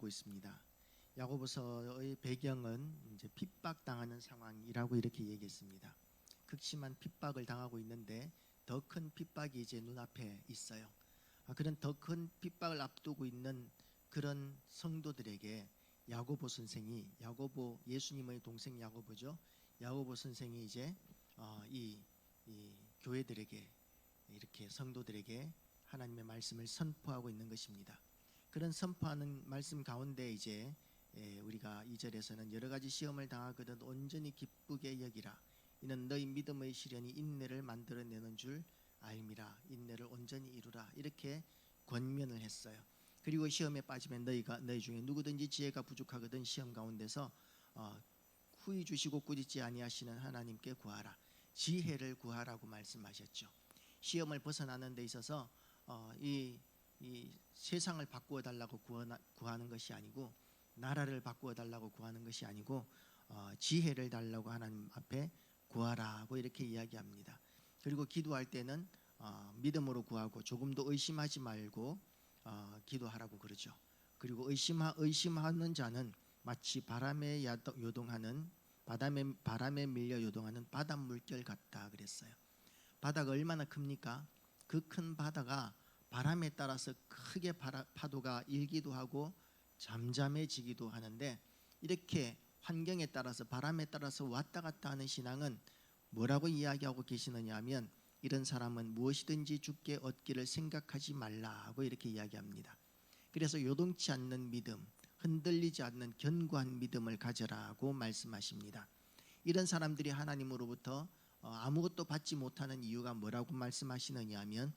기도하고 있습니다. 야고보서의 배경은 이제 핍박당하는 상황이라고 이렇게 얘기했습니다. 극심한 핍박을 당하고 있는데 더 큰 핍박이 이제 눈앞에 있어요. 그런 더 큰 핍박을 앞두고 있는 그런 성도들에게 야고보 선생이, 야고보 예수님의 동생 야고보죠. 야고보 선생이 이제 이 교회들에게, 이렇게 성도들에게 하나님의 말씀을 선포하고 있는 것입니다. 그런 선포하는 말씀 가운데 이제 우리가 2절에서는 여러 가지 시험을 당하거든 온전히 기쁘게 여기라. 이는 너희 믿음의 시련이 인내를 만들어내는 줄 알미라. 인내를 온전히 이루라. 이렇게 권면을 했어요. 그리고 시험에 빠지면 너희 중에 누구든지 지혜가 부족하거든 시험 가운데서 후히 주시고 꾸짖지 아니하시는 하나님께 구하라. 지혜를 구하라고 말씀하셨죠. 시험을 벗어나는 데 있어서 이 세상을 바꾸어 달라고 구하는 것이 아니고, 나라를 바꾸어 달라고 구하는 것이 아니고 지혜를 달라고 하나님 앞에 구하라고 이렇게 이야기합니다. 그리고 기도할 때는 믿음으로 구하고 조금도 의심하지 말고 기도하라고 그러죠. 그리고 의심하는 자는 마치 바람에 밀려 요동하는 바닷물결 같다 그랬어요. 바다가 얼마나 큽니까? 그 큰 바다가 바람에 따라서 크게 파도가 일기도 하고 잠잠해지기도 하는데, 이렇게 환경에 따라서 바람에 따라서 왔다 갔다 하는 신앙은 뭐라고 이야기하고 계시느냐 하면, 이런 사람은 무엇이든지 주께 얻기를 생각하지 말라고 이렇게 이야기합니다. 그래서 요동치 않는 믿음, 흔들리지 않는 견고한 믿음을 가져라고 말씀하십니다. 이런 사람들이 하나님으로부터 아무것도 받지 못하는 이유가 뭐라고 말씀하시느냐 하면,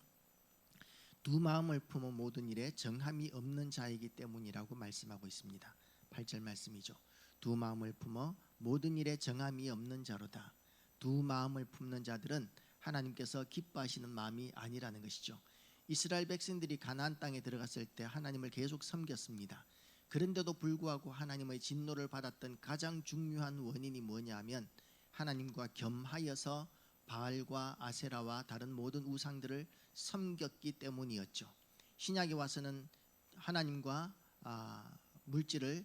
두 마음을 품어 모든 일에 정함이 없는 자이기 때문이라고 말씀하고 있습니다. 8절 말씀이죠. 두 마음을 품어 모든 일에 정함이 없는 자로다. 두 마음을 품는 자들은 하나님께서 기뻐하시는 마음이 아니라는 것이죠. 이스라엘 백성들이 가나안 땅에 들어갔을 때 하나님을 계속 섬겼습니다. 그런데도 불구하고 하나님의 진노를 받았던 가장 중요한 원인이 뭐냐 하면, 하나님과 겸하여서 바알과 아세라와 다른 모든 우상들을 섬겼기 때문이었죠. 신약에 와서는 하나님과 물질을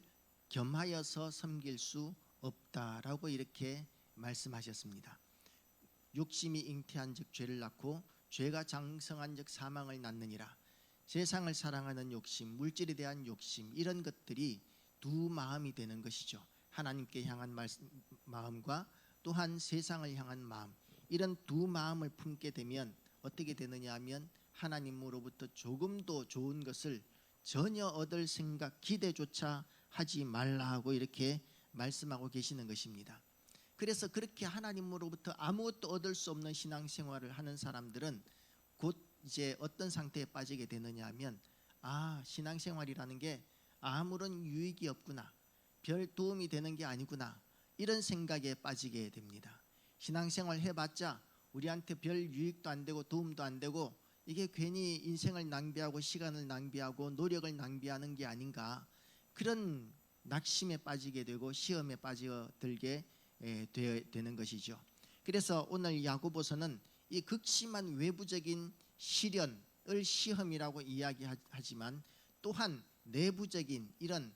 겸하여서 섬길 수 없다라고 이렇게 말씀하셨습니다. 욕심이 잉태한 즉 죄를 낳고 죄가 장성한 즉 사망을 낳느니라. 세상을 사랑하는 욕심, 물질에 대한 욕심, 이런 것들이 두 마음이 되는 것이죠. 하나님께 향한 마음과 또한 세상을 향한 마음, 이런 두 마음을 품게 되면 어떻게 되느냐 하면, 하나님으로부터 조금도 좋은 것을 전혀 얻을 생각, 기대조차 하지 말라고 이렇게 말씀하고 계시는 것입니다. 그래서 그렇게 하나님으로부터 아무것도 얻을 수 없는 신앙생활을 하는 사람들은 곧 이제 어떤 상태에 빠지게 되느냐 하면, 신앙생활이라는 게 아무런 유익이 없구나, 별 도움이 되는 게 아니구나, 이런 생각에 빠지게 됩니다. 신앙생활 해봤자 우리한테 별 유익도 안 되고 도움도 안 되고, 이게 괜히 인생을 낭비하고 시간을 낭비하고 노력을 낭비하는 게 아닌가, 그런 낙심에 빠지게 되고 시험에 빠져들게 되는 것이죠. 그래서 오늘 야고보서는 이 극심한 외부적인 시련을 시험이라고 이야기하지만, 또한 내부적인 이런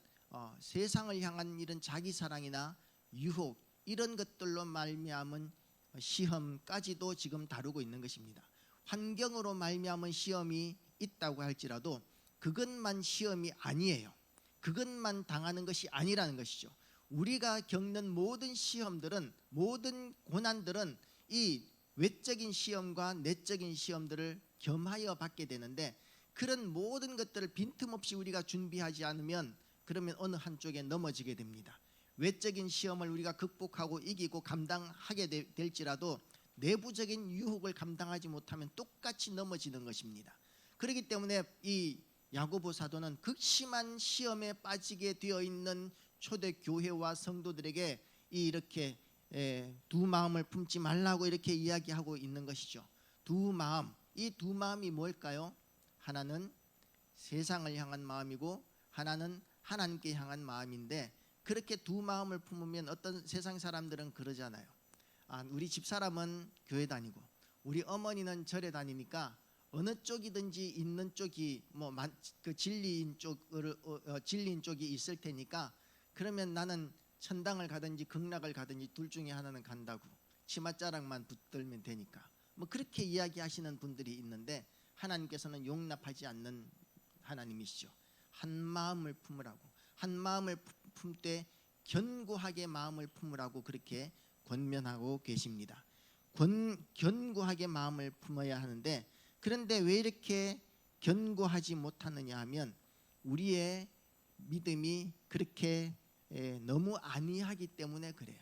세상을 향한 이런 자기 사랑이나 유혹, 이런 것들로 말미암은 시험까지도 지금 다루고 있는 것입니다. 환경으로 말미암은 시험이 있다고 할지라도 그것만 시험이 아니에요. 그것만 당하는 것이 아니라는 것이죠. 우리가 겪는 모든 시험들은, 모든 고난들은 이 외적인 시험과 내적인 시험들을 겸하여 받게 되는데, 그런 모든 것들을 빈틈없이 우리가 준비하지 않으면 그러면 어느 한쪽에 넘어지게 됩니다. 외적인 시험을 우리가 극복하고 이기고 감당하게 될지라도 내부적인 유혹을 감당하지 못하면 똑같이 넘어지는 것입니다. 그렇기 때문에 이 야고보 사도는 극심한 시험에 빠지게 되어 있는 초대 교회와 성도들에게 이렇게 두 마음을 품지 말라고 이렇게 이야기하고 있는 것이죠. 두 마음, 이 두 마음이 뭘까요? 하나는 세상을 향한 마음이고 하나는 하나님께 향한 마음인데, 그렇게 두 마음을 품으면 어떤 세상 사람들은 그러잖아요. 우리 집사람은 교회 다니고 우리 어머니는 절에 다니니까 어느 쪽이든지 있는 쪽이 그 진리인 쪽이 있을 테니까 그러면 나는 천당을 가든지 극락을 가든지 둘 중에 하나는 간다고 치맛자락만 붙들면 되니까 그렇게 이야기하시는 분들이 있는데 하나님께서는 용납하지 않는 하나님이시죠. 한 마음을 품으라고, 한 마음을 품되 견고하게 마음을 품으라고 그렇게 권면하고 계십니다. 견고하게 마음을 품어야 하는데, 그런데 왜 이렇게 견고하지 못하느냐 하면 우리의 믿음이 그렇게 너무 안이하기 때문에 그래요.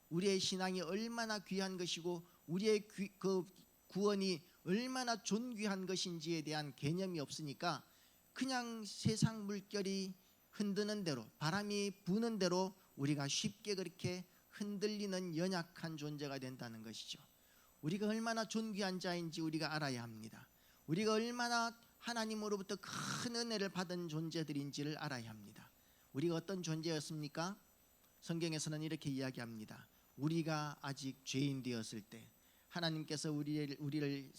우리의 신앙이 얼마나 귀한 것이고 우리의 그 구원이 얼마나 존귀한 것인지에 대한 개념이 없으니까 그냥 세상 물결이 흔드는 대로, 바람이 부는 대로 우리가 쉽게 그렇게 흔들리는 연약한 존재가 된다는 것이죠. 우리가 얼마나 존귀한 자인지 우리가 알아야 합니다. 우리가 얼마나 하나님으로부터 큰 은혜를 받은 존재들인지를 알아야 합니다. 우리가 어떤 존재였습니까? 성경에서는 이렇게 이야기합니다. 우리가 아직 죄인 되었을 때 하나님께서 우리를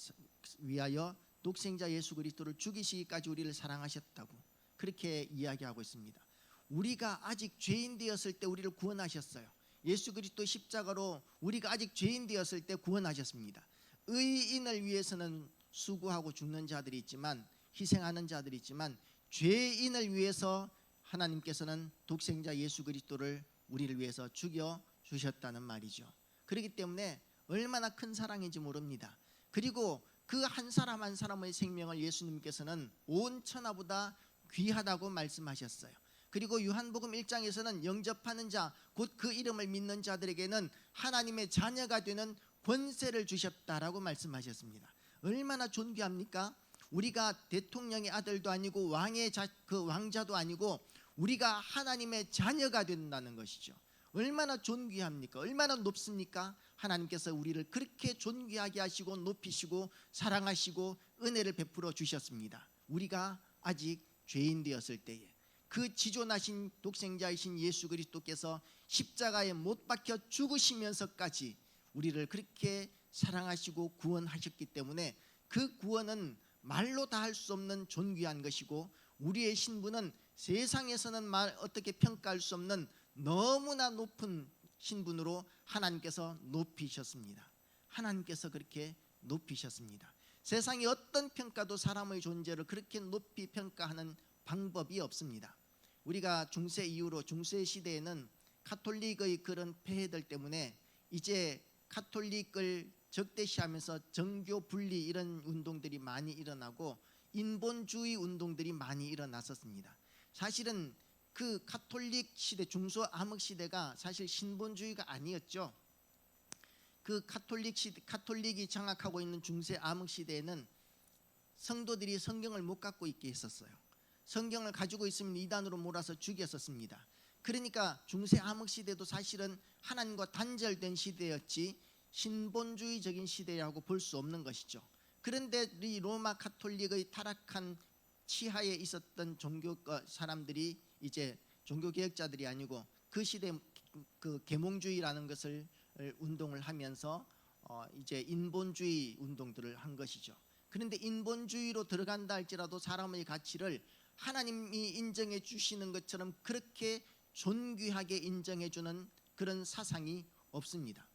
위하여 독생자 예수 그리스도를 죽이시기까지 우리를 사랑하셨다고 그렇게 이야기하고 있습니다. 우리가 아직 죄인 되었을 때 우리를 구원하셨어요. 예수 그리스도 십자가로 우리가 아직 죄인 되었을 때 구원하셨습니다. 의인을 위해서는 수고하고 죽는 자들이 있지만, 희생하는 자들이 있지만, 죄인을 위해서 하나님께서는 독생자 예수 그리스도를 우리를 위해서 죽여 주셨다는 말이죠. 그렇기 때문에 얼마나 큰 사랑인지 모릅니다. 그리고 그 한 사람 한 사람의 생명을 예수님께서는 온 천하보다 귀하다고 말씀하셨어요. 그리고 요한복음 1장에서는 영접하는 자, 곧 그 이름을 믿는 자들에게는 하나님의 자녀가 되는 권세를 주셨다라고 말씀하셨습니다. 얼마나 존귀합니까? 우리가 대통령의 아들도 아니고 그 왕자도 아니고 우리가 하나님의 자녀가 된다는 것이죠. 얼마나 존귀합니까? 얼마나 높습니까? 하나님께서 우리를 그렇게 존귀하게 하시고 높이시고 사랑하시고 은혜를 베풀어 주셨습니다. 우리가 아직 죄인 되었을 때에 그 지존하신 독생자이신 예수 그리스도께서 십자가에 못 박혀 죽으시면서까지 우리를 그렇게 사랑하시고 구원하셨기 때문에 그 구원은 말로 다 할 수 없는 존귀한 것이고, 우리의 신분은 세상에서는 어떻게 평가할 수 없는 너무나 높은 신분으로 하나님께서 높이셨습니다. 하나님께서 그렇게 높이셨습니다. 세상의 어떤 평가도 사람의 존재를 그렇게 높이 평가하는 방법이 없습니다. 우리가 중세 이후로, 중세 시대에는 카톨릭의 그런 폐해들 때문에 이제 카톨릭을 적대시하면서 정교 분리 이런 운동들이 많이 일어나고 인본주의 운동들이 많이 일어났었습니다. 사실은 그 카톨릭 시대, 중세 암흑 시대가 사실 신본주의가 아니었죠. 그 카톨릭이 장악하고 있는 중세 암흑 시대에는 성도들이 성경을 못 갖고 있게 했었어요. 성경을 가지고 있으면 이단으로 몰아서 죽였었습니다. 그러니까 중세 암흑 시대도 사실은 하나님과 단절된 시대였지 신본주의적인 시대라고 볼 수 없는 것이죠. 그런데 이 로마 카톨릭의 타락한 치하에 있었던 종교 사람들이 이제 종교개혁자들이 아니고 그 시대 그 계몽주의라는 것을 운동을 하면서 이제 인본주의 운동들을 한 것이죠. 그런데 인본주의로 들어간다 할지라도 사람의 가치를 하나님이 인정해 주시는 것처럼 그렇게 존귀하게 인정해 주는 그런 사상이 없습니다.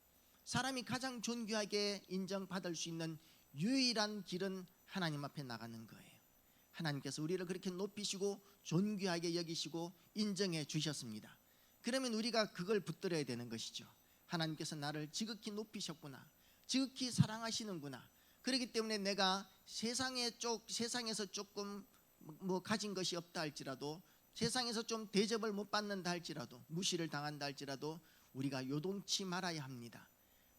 사람이 가장 존귀하게 인정받을 수 있는 유일한 길은 하나님 앞에 나가는 거예요. 하나님께서 우리를 그렇게 높이시고 존귀하게 여기시고 인정해 주셨습니다. 그러면 우리가 그걸 붙들어야 되는 것이죠. 하나님께서 나를 지극히 높이셨구나, 지극히 사랑하시는구나. 그렇기 때문에 내가 세상에서 조금 가진 것이 없다 할지라도, 세상에서 좀 대접을 못 받는다 할지라도, 무시를 당한다 할지라도 우리가 요동치 말아야 합니다.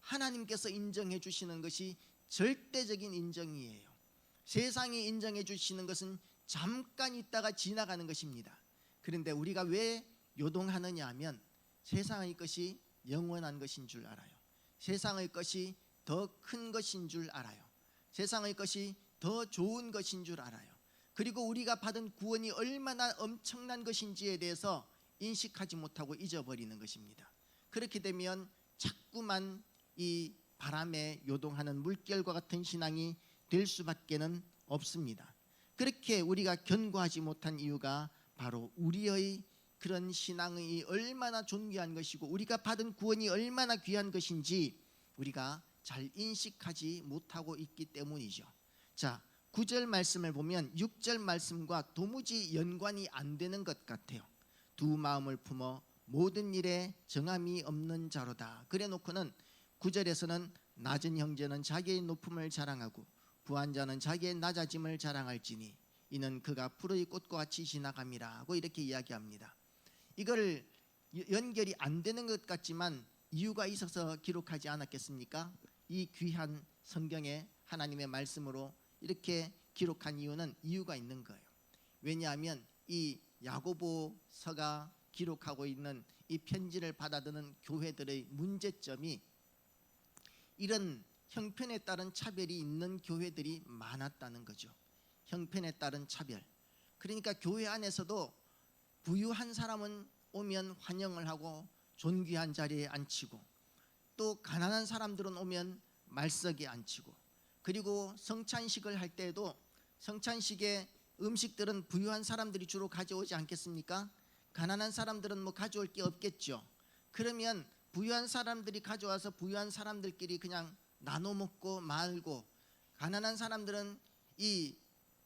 하나님께서 인정해 주시는 것이 절대적인 인정이에요. 세상이 인정해 주시는 것은 잠깐 있다가 지나가는 것입니다. 그런데 우리가 왜 요동하느냐 하면 세상의 것이 영원한 것인 줄 알아요. 세상의 것이 더 큰 것인 줄 알아요. 세상의 것이 더 좋은 것인 줄 알아요. 그리고 우리가 받은 구원이 얼마나 엄청난 것인지에 대해서 인식하지 못하고 잊어버리는 것입니다. 그렇게 되면 자꾸만 이 바람에 요동하는 물결과 같은 신앙이 될 수밖에는 없습니다. 그렇게 우리가 견고하지 못한 이유가 바로 우리의 그런 신앙이 얼마나 존귀한 것이고 우리가 받은 구원이 얼마나 귀한 것인지 우리가 잘 인식하지 못하고 있기 때문이죠. 자, 9절 말씀을 보면 6절 말씀과 도무지 연관이 안 되는 것 같아요. 두 마음을 품어 모든 일에 정함이 없는 자로다. 그래 놓고는 9절에서는 낮은 형제는 자기의 높음을 자랑하고 부한 자는 자기의 낮아짐을 자랑할지니 이는 그가 푸르의 꽃과 같이 지나감이라 하고 이렇게 이야기합니다. 이걸 연결이 안 되는 것 같지만 이유가 있어서 기록하지 않았겠습니까? 이 귀한 성경에 하나님의 말씀으로 이렇게 기록한 이유는 이유가 있는 거예요. 왜냐하면 이 야고보서가 기록하고 있는 이 편지를 받아드는 교회들의 문제점이 이런 형편에 따른 차별이 있는 교회들이 많았다는 거죠. 형편에 따른 차별. 그러니까 교회 안에서도 부유한 사람은 오면 환영을 하고 존귀한 자리에 앉히고 또 가난한 사람들은 오면 말석에 앉히고 그리고 성찬식을 할 때에도 성찬식에 음식들은 부유한 사람들이 주로 가져오지 않겠습니까? 가난한 사람들은 뭐 가져올 게 없겠죠. 그러면 부유한 사람들이 가져와서 부유한 사람들끼리 그냥 나눠 먹고 말고 가난한 사람들은 이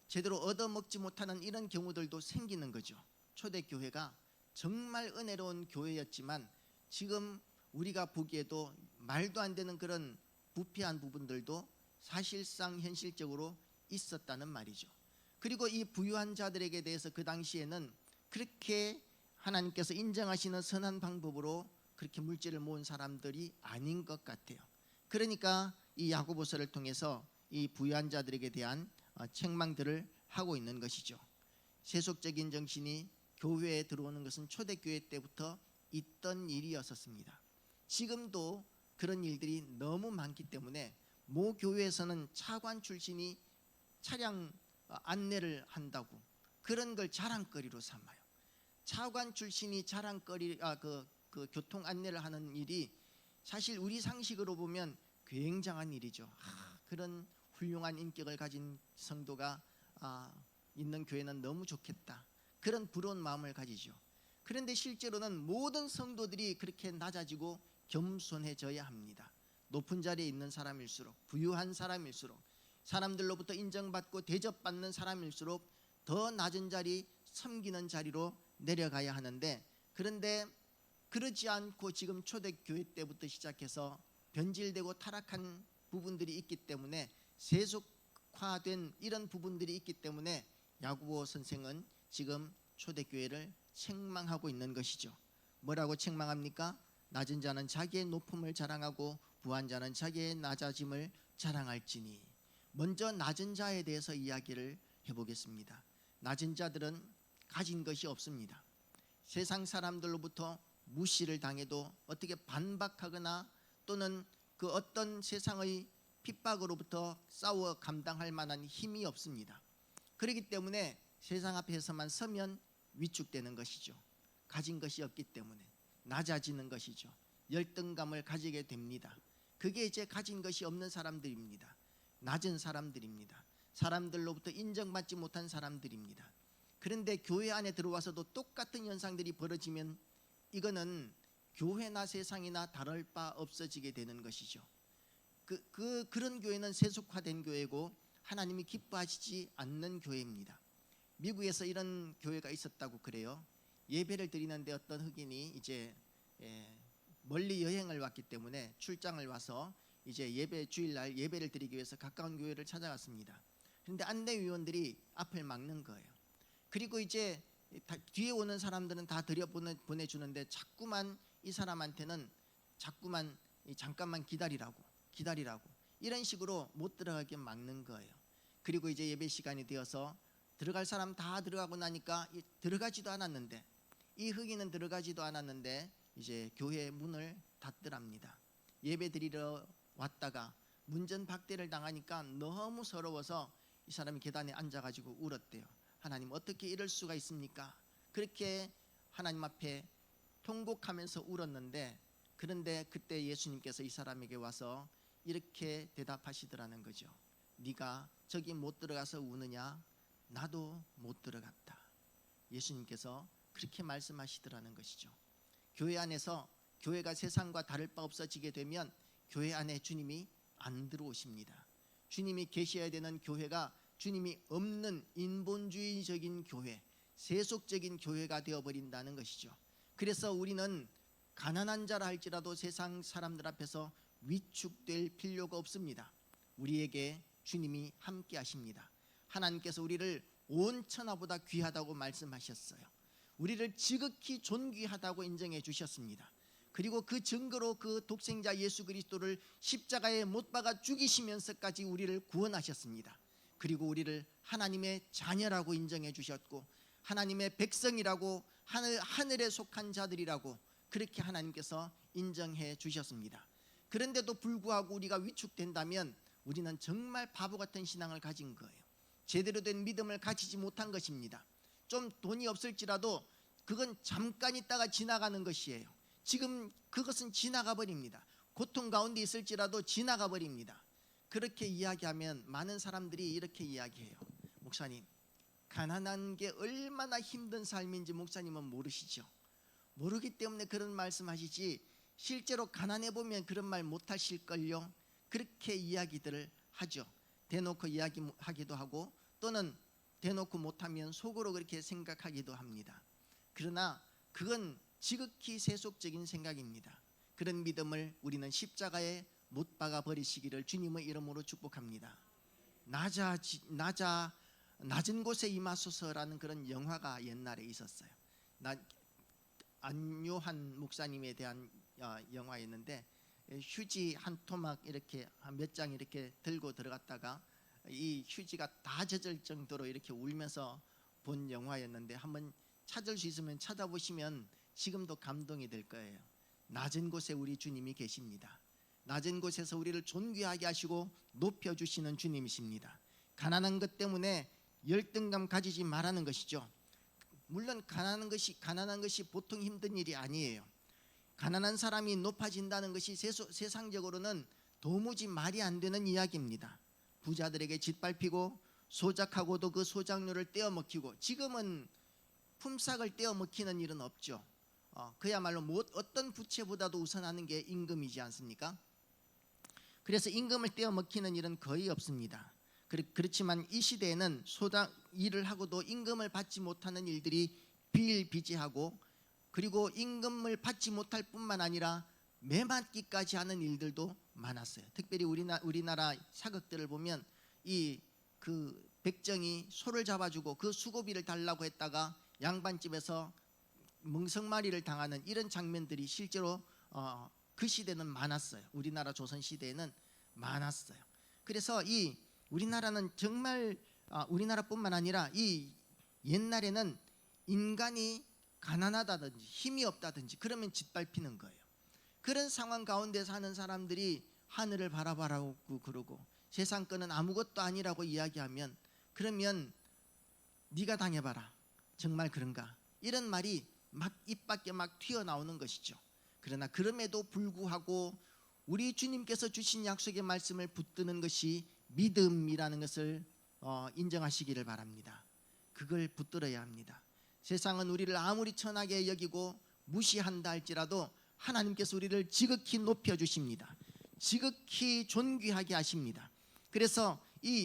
제대로 얻어먹지 못하는 이런 경우들도 생기는 거죠. 초대교회가 정말 은혜로운 교회였지만 지금 우리가 보기에도 말도 안 되는 그런 부패한 부분들도 사실상 현실적으로 있었다는 말이죠. 그리고 이 부유한 자들에게 대해서 그 당시에는 그렇게 하나님께서 인정하시는 선한 방법으로 그렇게 물질을 모은 사람들이 아닌 것 같아요. 그러니까 이 야고보서를 통해서 이 부유한 자들에게 대한 책망들을 하고 있는 것이죠. 세속적인 정신이 교회에 들어오는 것은 초대교회 때부터 있던 일이었었습니다. 지금도 그런 일들이 너무 많기 때문에 모 교회에서는 차관 출신이 차량 안내를 한다고 그런 걸 자랑거리로 삼아요. 차관 출신이 자랑거리 그 교통 안내를 하는 일이 사실 우리 상식으로 보면 굉장한 일이죠. 그런 훌륭한 인격을 가진 성도가 있는 교회는 너무 좋겠다. 그런 부러운 마음을 가지죠. 그런데 실제로는 모든 성도들이 그렇게 낮아지고 겸손해져야 합니다. 높은 자리에 있는 사람일수록 부유한 사람일수록 사람들로부터 인정받고 대접받는 사람일수록 더 낮은 자리 섬기는 자리로 내려가야 하는데 그런데 그러지 않고 지금 초대교회 때부터 시작해서 변질되고 타락한 부분들이 있기 때문에 세속화된 이런 부분들이 있기 때문에 야고보 선생은 지금 초대교회를 책망하고 있는 것이죠. 뭐라고 책망합니까? 낮은 자는 자기의 높음을 자랑하고 부한 자는 자기의 낮아짐을 자랑할지니. 먼저 낮은 자에 대해서 이야기를 해보겠습니다. 낮은 자들은 가진 것이 없습니다. 세상 사람들로부터 무시를 당해도 어떻게 반박하거나 또는 그 어떤 세상의 핍박으로부터 싸워 감당할 만한 힘이 없습니다. 그렇기 때문에 세상 앞에서만 서면 위축되는 것이죠. 가진 것이 없기 때문에 낮아지는 것이죠. 열등감을 가지게 됩니다. 그게 이제 가진 것이 없는 사람들입니다. 낮은 사람들입니다. 사람들로부터 인정받지 못한 사람들입니다. 그런데 교회 안에 들어와서도 똑같은 현상들이 벌어지면 이거는 교회나 세상이나 다를 바 없어지게 되는 것이죠. 그런 교회는 세속화된 교회고 하나님이 기뻐하시지 않는 교회입니다. 미국에서 이런 교회가 있었다고 그래요. 예배를 드리는데 어떤 흑인이 이제 멀리 여행을 왔기 때문에 출장을 와서 이제 예배 주일날 예배를 드리기 위해서 가까운 교회를 찾아갔습니다. 그런데 안내위원들이 앞을 막는 거예요. 그리고 이제 뒤에 오는 사람들은 다 보내주는데 자꾸만 이 사람한테는 자꾸만 잠깐만 기다리라고 이런 식으로 못 들어가게 막는 거예요. 그리고 이제 예배 시간이 되어서 들어갈 사람 다 들어가고 나니까 들어가지도 않았는데 이 흑인은 들어가지도 않았는데 이제 교회 문을 닫더랍니다. 예배 드리러 왔다가 문전박대를 당하니까 너무 서러워서 이 사람이 계단에 앉아가지고 울었대요. 하나님 어떻게 이럴 수가 있습니까? 그렇게 하나님 앞에 통곡하면서 울었는데 그런데 그때 예수님께서 이 사람에게 와서 이렇게 대답하시더라는 거죠. 네가 저기 못 들어가서 우느냐? 나도 못 들어갔다. 예수님께서 그렇게 말씀하시더라는 것이죠. 교회 안에서 교회가 세상과 다를 바 없어지게 되면 교회 안에 주님이 안 들어오십니다. 주님이 계셔야 되는 교회가 주님이 없는 인본주의적인 교회, 세속적인 교회가 되어버린다는 것이죠. 그래서 우리는 가난한 자라 할지라도 세상 사람들 앞에서 위축될 필요가 없습니다. 우리에게 주님이 함께 하십니다. 하나님께서 우리를 온 천하보다 귀하다고 말씀하셨어요. 우리를 지극히 존귀하다고 인정해 주셨습니다. 그리고 그 증거로 그 독생자 예수 그리스도를 십자가에 못 박아 죽이시면서까지 우리를 구원하셨습니다. 그리고 우리를 하나님의 자녀라고 인정해 주셨고 하나님의 백성이라고 하늘에 속한 자들이라고 그렇게 하나님께서 인정해 주셨습니다. 그런데도 불구하고 우리가 위축된다면 우리는 정말 바보 같은 신앙을 가진 거예요. 제대로 된 믿음을 가지지 못한 것입니다. 좀 돈이 없을지라도 그건 잠깐 있다가 지나가는 것이에요. 지금 그것은 지나가 버립니다. 고통 가운데 있을지라도 지나가 버립니다. 그렇게 이야기하면 많은 사람들이 이렇게 이야기해요. 목사님, 가난한 게 얼마나 힘든 삶인지 목사님은 모르시죠? 모르기 때문에 그런 말씀하시지 실제로 가난해 보면 그런 말 못하실걸요? 그렇게 이야기들을 하죠. 대놓고 이야기하기도 하고 또는 대놓고 못하면 속으로 그렇게 생각하기도 합니다. 그러나 그건 지극히 세속적인 생각입니다. 그런 믿음을 우리는 십자가에 못 박아 버리시기를 주님의 이름으로 축복합니다. 낮은 곳에 임하소서라는 그런 영화가 옛날에 있었어요. 안요한 목사님에 대한 영화였는데 휴지 한 토막 이렇게 몇 장 이렇게 들고 들어갔다가 이 휴지가 다 젖을 정도로 이렇게 울면서 본 영화였는데 한번 찾을 수 있으면 찾아보시면 지금도 감동이 될 거예요. 낮은 곳에 우리 주님이 계십니다. 낮은 곳에서 우리를 존귀하게 하시고 높여주시는 주님이십니다. 가난한 것 때문에 열등감 가지지 말라는 것이죠. 물론 가난한 것이 보통 힘든 일이 아니에요. 가난한 사람이 높아진다는 것이 세상적으로는 도무지 말이 안 되는 이야기입니다. 부자들에게 짓밟히고 소작하고도 그 소작료를 떼어먹히고, 지금은 품삯을 떼어먹히는 일은 없죠. 그야말로 어떤 부채보다도 우선하는 게 임금이지 않습니까? 그래서 임금을 떼어먹히는 일은 거의 없습니다. 그렇지만 이 시대에는 일을 하고도 임금을 받지 못하는 일들이 비일비재하고, 그리고 임금을 받지 못할 뿐만 아니라 매맞기까지 하는 일들도 많았어요. 특별히 우리나라 사극들을 보면 그 백정이 소를 잡아주고 그 수고비를 달라고 했다가 양반집에서 멍석마리를 당하는 이런 장면들이 실제로 그 시대는 많았어요. 우리나라 조선 시대에는 많았어요. 그래서 우리나라는 정말 우리나라뿐만 아니라 옛날에는 인간이 가난하다든지 힘이 없다든지 그러면 짓밟히는 거예요. 그런 상황 가운데 사는 사람들이 하늘을 바라보라고 그러고 세상 거는 아무것도 아니라고 이야기하면, 그러면 네가 당해봐라, 정말 그런가, 이런 말이 막 입 밖에 막 튀어나오는 것이죠. 그러나 그럼에도 불구하고 우리 주님께서 주신 약속의 말씀을 붙드는 것이 믿음이라는 것을 인정하시기를 바랍니다. 그걸 붙들어야 합니다. 세상은 우리를 아무리 천하게 여기고 무시한다 할지라도 하나님께서 우리를 지극히 높여주십니다. 지극히 존귀하게 하십니다. 그래서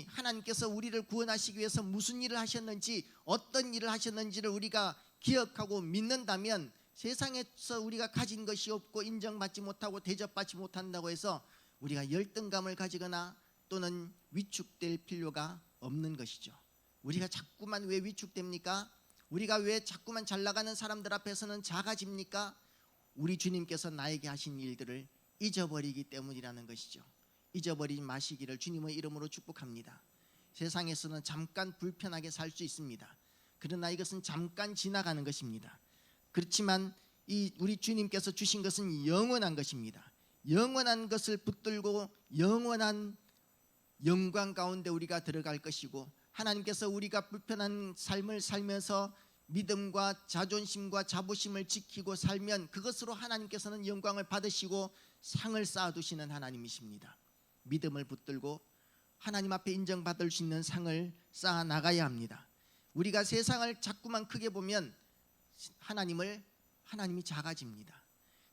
하나님께서 우리를 구원하시기 위해서 무슨 일을 하셨는지, 어떤 일을 하셨는지를 우리가 기억하고 믿는다면 세상에서 우리가 가진 것이 없고 인정받지 못하고 대접받지 못한다고 해서 우리가 열등감을 가지거나 또는 위축될 필요가 없는 것이죠. 우리가 자꾸만 왜 위축됩니까? 우리가 왜 자꾸만 잘 나가는 사람들 앞에서는 작아집니까? 우리 주님께서 나에게 하신 일들을 잊어버리기 때문이라는 것이죠. 잊어버리지 마시기를 주님의 이름으로 축복합니다. 세상에서는 잠깐 불편하게 살 수 있습니다. 그러나 이것은 잠깐 지나가는 것입니다. 그렇지만 우리 주님께서 주신 것은 영원한 것입니다. 영원한 것을 붙들고 영원한 영광 가운데 우리가 들어갈 것이고, 하나님께서 우리가 불편한 삶을 살면서 믿음과 자존심과 자부심을 지키고 살면 그것으로 하나님께서는 영광을 받으시고 상을 쌓아두시는 하나님이십니다. 믿음을 붙들고 하나님 앞에 인정받을 수 있는 상을 쌓아 나가야 합니다. 우리가 세상을 자꾸만 크게 보면 하나님이 작아집니다.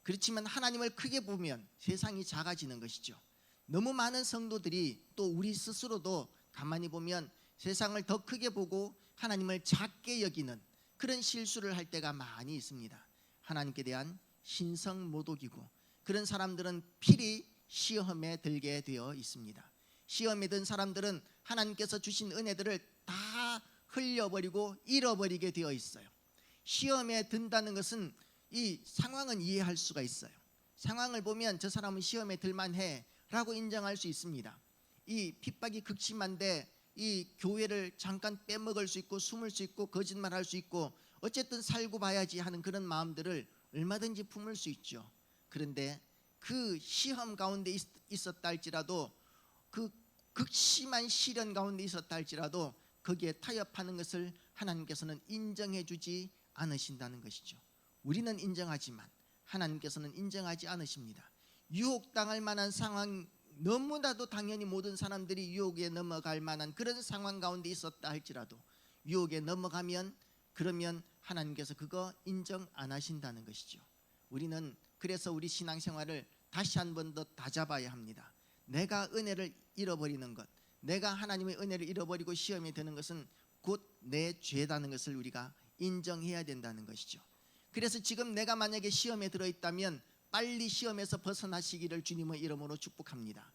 그렇지만 하나님을 크게 보면 세상이 작아지는 것이죠. 너무 많은 성도들이 또 우리 스스로도 가만히 보면 세상을 더 크게 보고 하나님을 작게 여기는 그런 실수를 할 때가 많이 있습니다. 하나님께 대한 신성모독이고 그런 사람들은 필히 시험에 들게 되어 있습니다. 시험에 든 사람들은 하나님께서 주신 은혜들을 다 흘려버리고 잃어버리게 되어 있어요. 시험에 든다는 것은 이 상황은 이해할 수가 있어요. 상황을 보면 저 사람은 시험에 들만해 라고 인정할 수 있습니다. 이 핍박이 극심한데 이 교회를 잠깐 빼먹을 수 있고 숨을 수 있고 거짓말할 수 있고 어쨌든 살고 봐야지 하는 그런 마음들을 얼마든지 품을 수 있죠. 그런데 그 시험 가운데 있었다 할지라도 그 극심한 시련 가운데 있었다 할지라도 거기에 타협하는 것을 하나님께서는 인정해 주지 않으신다는 것이죠. 우리는 인정하지만 하나님께서는 인정하지 않으십니다. 유혹당할 만한 상황, 너무나도 당연히 모든 사람들이 유혹에 넘어갈 만한 그런 상황 가운데 있었다 할지라도 유혹에 넘어가면 그러면 하나님께서 그거 인정 안 하신다는 것이죠. 우리는 그래서 우리 신앙생활을 다시 한 번 더 다잡아야 합니다. 내가 은혜를 잃어버리는 것, 내가 하나님의 은혜를 잃어버리고 시험에 드는 것은 곧 내 죄라는 것을 우리가 인정해야 된다는 것이죠. 그래서 지금 내가 만약에 시험에 들어있다면 빨리 시험에서 벗어나시기를 주님의 이름으로 축복합니다.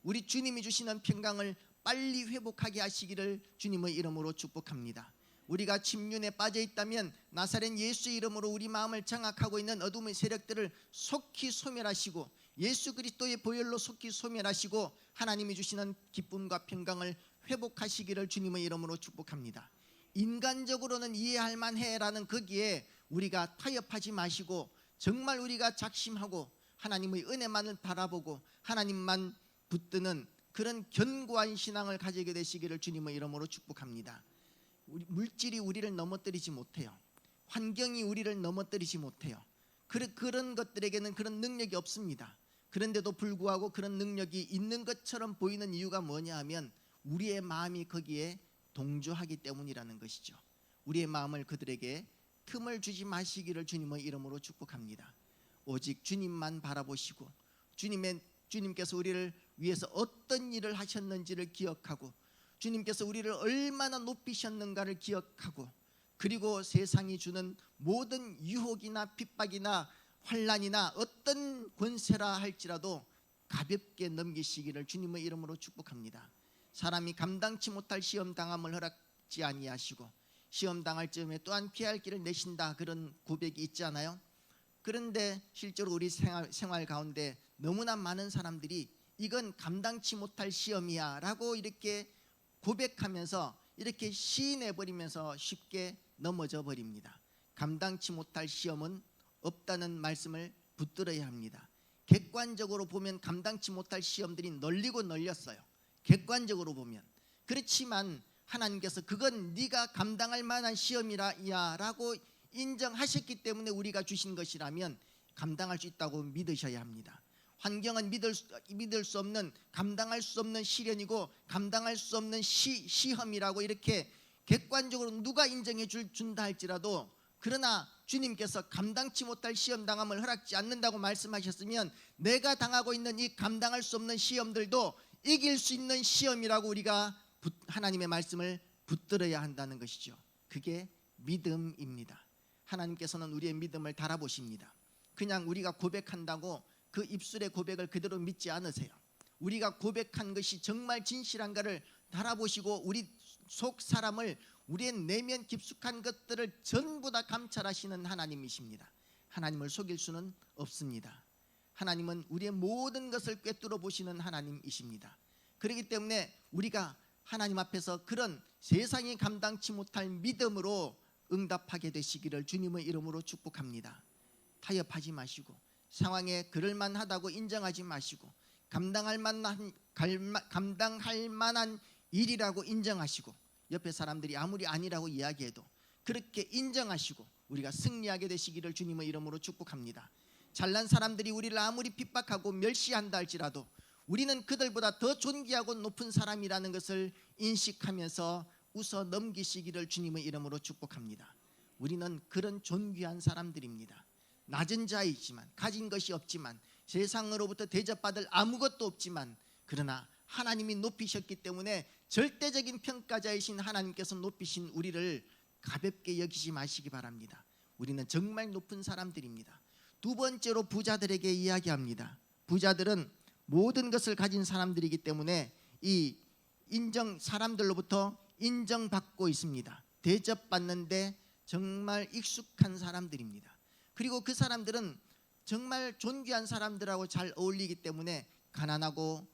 우리 주님이 주시는 평강을 빨리 회복하게 하시기를 주님의 이름으로 축복합니다. 우리가 침륜에 빠져 있다면 나사렛 예수의 이름으로 우리 마음을 장악하고 있는 어둠의 세력들을 속히 소멸하시고 예수 그리스도의 보혈로 속히 소멸하시고 하나님이 주시는 기쁨과 평강을 회복하시기를 주님의 이름으로 축복합니다. 인간적으로는 이해할 만해라는 거기에 우리가 타협하지 마시고 정말 우리가 작심하고 하나님의 은혜만을 바라보고 하나님만 붙드는 그런 견고한 신앙을 가지게 되시기를 주님의 이름으로 축복합니다. 물질이 우리를 넘어뜨리지 못해요. 환경이 우리를 넘어뜨리지 못해요. 그런 것들에게는 그런 능력이 없습니다. 그런데도 불구하고 그런 능력이 있는 것처럼 보이는 이유가 뭐냐 하면 우리의 마음이 거기에 동조하기 때문이라는 것이죠. 우리의 마음을 그들에게 틈을 주지 마시기를 주님의 이름으로 축복합니다. 오직 주님만 바라보시고 주님께서 우리를 위해서 어떤 일을 하셨는지를 기억하고 주님께서 우리를 얼마나 높이셨는가를 기억하고 그리고 세상이 주는 모든 유혹이나 핍박이나 환난이나 어떤 권세라 할지라도 가볍게 넘기시기를 주님의 이름으로 축복합니다. 사람이 감당치 못할 시험 당함을 허락지 아니하시고 시험 당할 즈음에 또한 피할 길을 내신다 그런 고백이 있지 않아요? 그런데 실제로 우리 생활 가운데 너무나 많은 사람들이 이건 감당치 못할 시험이야 라고 이렇게 고백하면서 이렇게 시인해버리면서 쉽게 넘어져 버립니다. 감당치 못할 시험은 없다는 말씀을 붙들어야 합니다. 객관적으로 보면 감당치 못할 시험들이 널리고 널렸어요. 객관적으로 보면. 그렇지만 하나님께서 그건 네가 감당할 만한 시험이야 라고 인정하셨기 때문에 우리가 주신 것이라면 감당할 수 있다고 믿으셔야 합니다. 환경은 믿을 수 없는, 감당할 수 없는 시련이고 감당할 수 없는 시험이라고 이렇게 객관적으로 누가 인정해 준다 할지라도 그러나 주님께서 감당치 못할 시험 당함을 허락지 않는다고 말씀하셨으면 내가 당하고 있는 이 감당할 수 없는 시험들도 이길 수 있는 시험이라고 우리가 하나님의 말씀을 붙들어야 한다는 것이죠. 그게 믿음입니다. 하나님께서는 우리의 믿음을 달아보십니다. 그냥 우리가 고백한다고 그 입술의 고백을 그대로 믿지 않으세요. 우리가 고백한 것이 정말 진실한가를 달아보시고 우리 속 사람을 우리의 내면 깊숙한 것들을 전부 다 감찰하시는 하나님이십니다. 하나님을 속일 수는 없습니다. 하나님은 우리의 모든 것을 꿰뚫어 보시는 하나님이십니다. 그렇기 때문에 우리가 하나님 앞에서 그런 세상이 감당치 못할 믿음으로 응답하게 되시기를 주님의 이름으로 축복합니다. 타협하지 마시고 상황에 그럴만하다고 인정하지 마시고 감당할 만한 일이라고 인정하시고 옆에 사람들이 아무리 아니라고 이야기해도 그렇게 인정하시고 우리가 승리하게 되시기를 주님의 이름으로 축복합니다. 잘난 사람들이 우리를 아무리 핍박하고 멸시한다 할지라도 우리는 그들보다 더 존귀하고 높은 사람이라는 것을 인식하면서 웃어 넘기시기를 주님의 이름으로 축복합니다. 우리는 그런 존귀한 사람들입니다. 낮은 자이지만, 가진 것이 없지만, 세상으로부터 대접받을 아무것도 없지만, 그러나 하나님이 높이셨기 때문에 절대적인 평가자이신 하나님께서 높이신 우리를 가볍게 여기지 마시기 바랍니다. 우리는 정말 높은 사람들입니다. 두 번째로 부자들에게 이야기합니다. 부자들은 모든 것을 가진 사람들이기 때문에 이 사람들로부터 인정받고 있습니다. 대접받는데 정말 익숙한 사람들입니다. 그리고 그 사람들은 정말 존귀한 사람들하고 잘 어울리기 때문에 가난하고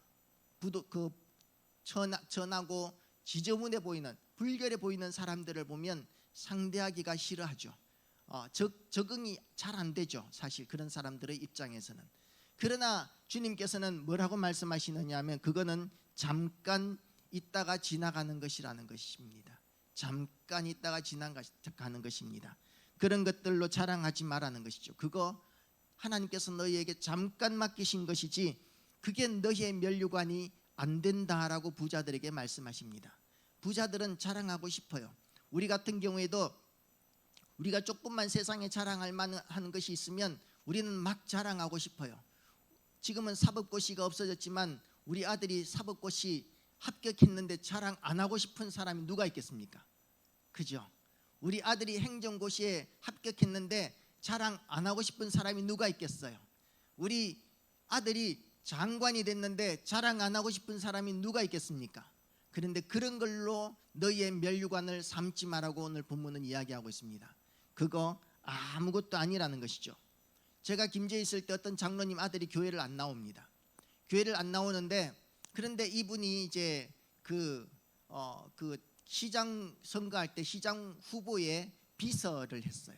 천하고 지저분해 보이는, 불결해 보이는 사람들을 보면 상대하기가 싫어하죠. 적응이 잘 안 되죠. 사실 그런 사람들의 입장에서는. 그러나 주님께서는 뭐라고 말씀하시느냐 하면 그거는 잠깐 있다가 지나가는 것이라는 것입니다. 잠깐 있다가 지나가는 것입니다. 그런 것들로 자랑하지 말라는 것이죠. 그거 하나님께서 너희에게 잠깐 맡기신 것이지 그게 너희의 면류관이 안 된다라고 부자들에게 말씀하십니다. 부자들은 자랑하고 싶어요. 우리 같은 경우에도 우리가 조금만 세상에 자랑할 만한 것이 있으면 우리는 막 자랑하고 싶어요. 지금은 사법고시가 없어졌지만 우리 아들이 사법고시 합격했는데 자랑 안 하고 싶은 사람이 누가 있겠습니까? 그죠? 우리 아들이 행정고시에 합격했는데 자랑 안 하고 싶은 사람이 누가 있겠어요? 우리 아들이 장관이 됐는데 자랑 안 하고 싶은 사람이 누가 있겠습니까? 그런데 그런 걸로 너희의 면류관을 삼지 말라고 오늘 본문은 이야기하고 있습니다. 그거 아무것도 아니라는 것이죠. 제가 김제에 있을 때 어떤 장로님 아들이 교회를 안 나옵니다. 교회를 안 나오는데 그런데 이분이 이제 그 시장 선거할 때 시장 후보의 비서를 했어요.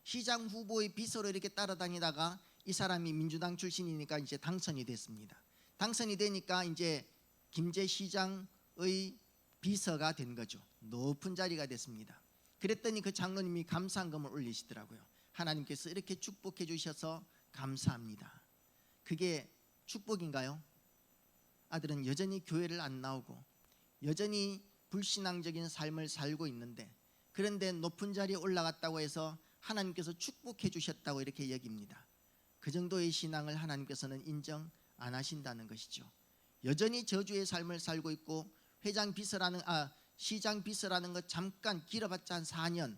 시장 후보의 비서로 이렇게 따라다니다가 이 사람이 민주당 출신이니까 이제 당선이 됐습니다. 당선이 되니까 이제 김제시장의 비서가 된 거죠. 높은 자리가 됐습니다. 그랬더니 그 장로님이 감사한금을 올리시더라고요. 하나님께서 이렇게 축복해 주셔서 감사합니다. 그게 축복인가요? 아들은 여전히 교회를 안 나오고 여전히 불신앙적인 삶을 살고 있는데, 그런데 높은 자리에 올라갔다고 해서 하나님께서 축복해 주셨다고 이렇게 여깁니다. 그 정도의 신앙을 하나님께서는 인정 안 하신다는 것이죠. 여전히 저주의 삶을 살고 있고 시장 비서라는 것 잠깐 길어봤자 한 4년,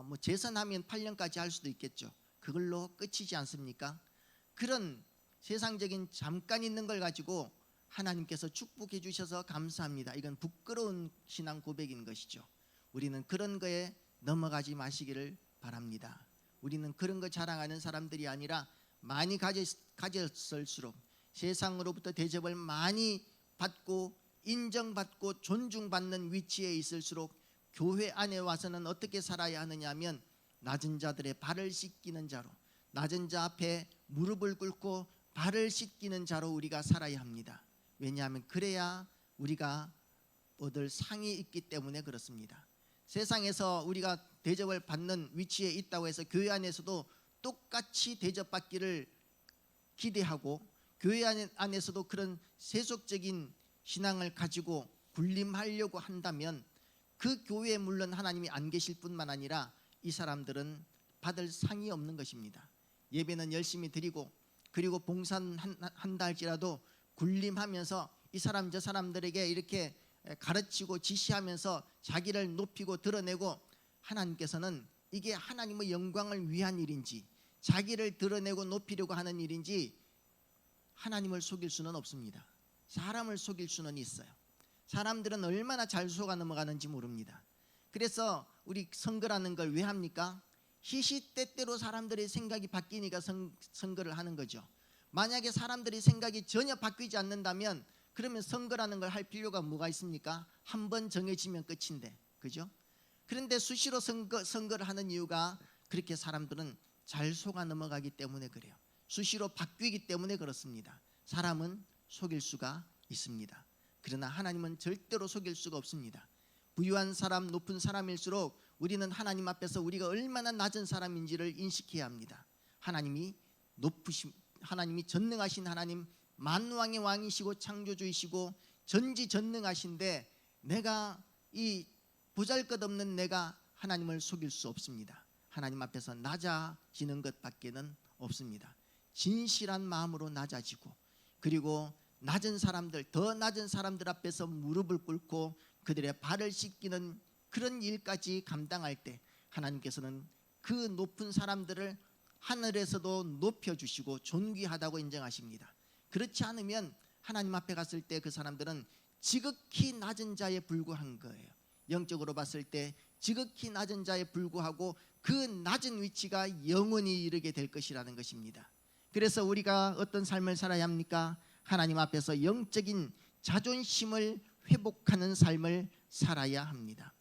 뭐 재선하면 8년까지 할 수도 있겠죠. 그걸로 끝이지 않습니까? 그런 세상적인 잠깐 있는 걸 가지고 하나님께서 축복해 주셔서 감사합니다. 이건 부끄러운 신앙 고백인 것이죠. 우리는 그런 거에 넘어가지 마시기를 바랍니다. 우리는 그런 거 자랑하는 사람들이 아니라 많이 가졌을수록 세상으로부터 대접을 많이 받고 인정받고 존중받는 위치에 있을수록 교회 안에 와서는 어떻게 살아야 하느냐 하면 낮은 자들의 발을 씻기는 자로, 낮은 자 앞에 무릎을 꿇고 발을 씻기는 자로 우리가 살아야 합니다. 왜냐하면 그래야 우리가 얻을 상이 있기 때문에 그렇습니다. 세상에서 우리가 대접을 받는 위치에 있다고 해서 교회 안에서도 똑같이 대접받기를 기대하고 교회 안에서도 그런 세속적인 신앙을 가지고 군림하려고 한다면 그 교회에 물론 하나님이 안 계실 뿐만 아니라 이 사람들은 받을 상이 없는 것입니다. 예배는 열심히 드리고 그리고 봉사한다 할지라도 군림하면서 이 사람 저 사람들에게 이렇게 가르치고 지시하면서 자기를 높이고 드러내고, 하나님께서는 이게 하나님의 영광을 위한 일인지 자기를 드러내고 높이려고 하는 일인지 하나님을 속일 수는 없습니다. 사람을 속일 수는 있어요. 사람들은 얼마나 잘 속아 넘어가는지 모릅니다. 그래서 우리 선거라는 걸 왜 합니까? 시시때때로 사람들의 생각이 바뀌니까 선거를 하는 거죠. 만약에 사람들이 생각이 전혀 바뀌지 않는다면 그러면 선거라는 걸 할 필요가 뭐가 있습니까? 한 번 정해지면 끝인데, 그죠? 그런데 수시로 선거를 하는 이유가 그렇게 사람들은 잘 속아 넘어가기 때문에 그래요. 수시로 바뀌기 때문에 그렇습니다. 사람은 속일 수가 있습니다. 그러나 하나님은 절대로 속일 수가 없습니다. 부유한 사람, 높은 사람일수록 우리는 하나님 앞에서 우리가 얼마나 낮은 사람인지를 인식해야 합니다. 하나님이 전능하신 하나님, 만왕의 왕이시고 창조주이시고 전지전능하신데 내가 이 보잘것없는 내가 하나님을 속일 수 없습니다. 하나님 앞에서 낮아지는 것밖에는 없습니다. 진실한 마음으로 낮아지고, 그리고 낮은 사람들, 더 낮은 사람들 앞에서 무릎을 꿇고 그들의 발을 씻기는 그런 일까지 감당할 때 하나님께서는 그 높은 사람들을 하늘에서도 높여주시고 존귀하다고 인정하십니다. 그렇지 않으면 하나님 앞에 갔을 때 그 사람들은 지극히 낮은 자에 불과한 거예요. 영적으로 봤을 때 지극히 낮은 자에 불구하고 그 낮은 위치가 영원히 이르게 될 것이라는 것입니다. 그래서 우리가 어떤 삶을 살아야 합니까? 하나님 앞에서 영적인 자존심을 회복하는 삶을 살아야 합니다.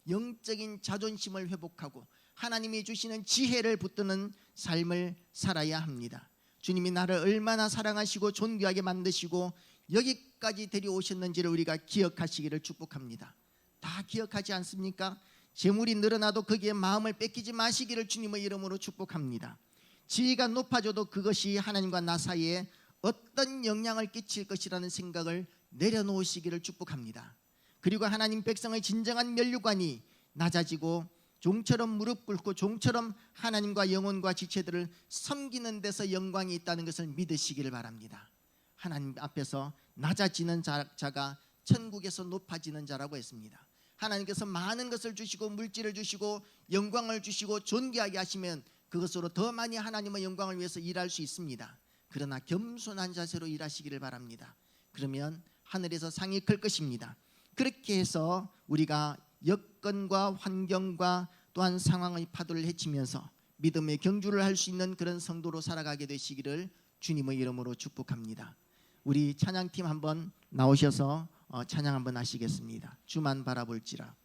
영적인 자존심을 회복하고 하나님이 주시는 지혜를 붙드는 삶을 살아야 합니다. 주님이 나를 얼마나 사랑하시고 존귀하게 만드시고 여기까지 데려오셨는지를 우리가 기억하시기를 축복합니다. 다 기억하지 않습니까? 재물이 늘어나도 거기에 마음을 뺏기지 마시기를 주님의 이름으로 축복합니다. 지위가 높아져도 그것이 하나님과 나 사이에 어떤 영향을 끼칠 것이라는 생각을 내려놓으시기를 축복합니다. 그리고 하나님 백성의 진정한 면류관이 낮아지고 종처럼 무릎 꿇고 종처럼 하나님과 영혼과 지체들을 섬기는 데서 영광이 있다는 것을 믿으시기를 바랍니다. 하나님 앞에서 낮아지는 자가 천국에서 높아지는 자라고 했습니다. 하나님께서 많은 것을 주시고 물질을 주시고 영광을 주시고 존귀하게 하시면 그것으로 더 많이 하나님의 영광을 위해서 일할 수 있습니다. 그러나 겸손한 자세로 일하시기를 바랍니다. 그러면 하늘에서 상이 클 것입니다. 그렇게 해서 우리가 여건과 환경과 또한 상황의 파도를 헤치면서 믿음의 경주를 할 수 있는 그런 성도로 살아가게 되시기를 주님의 이름으로 축복합니다. 우리 찬양팀 한번 나오셔서 찬양 한번 하시겠습니다. 주만 바라볼지라.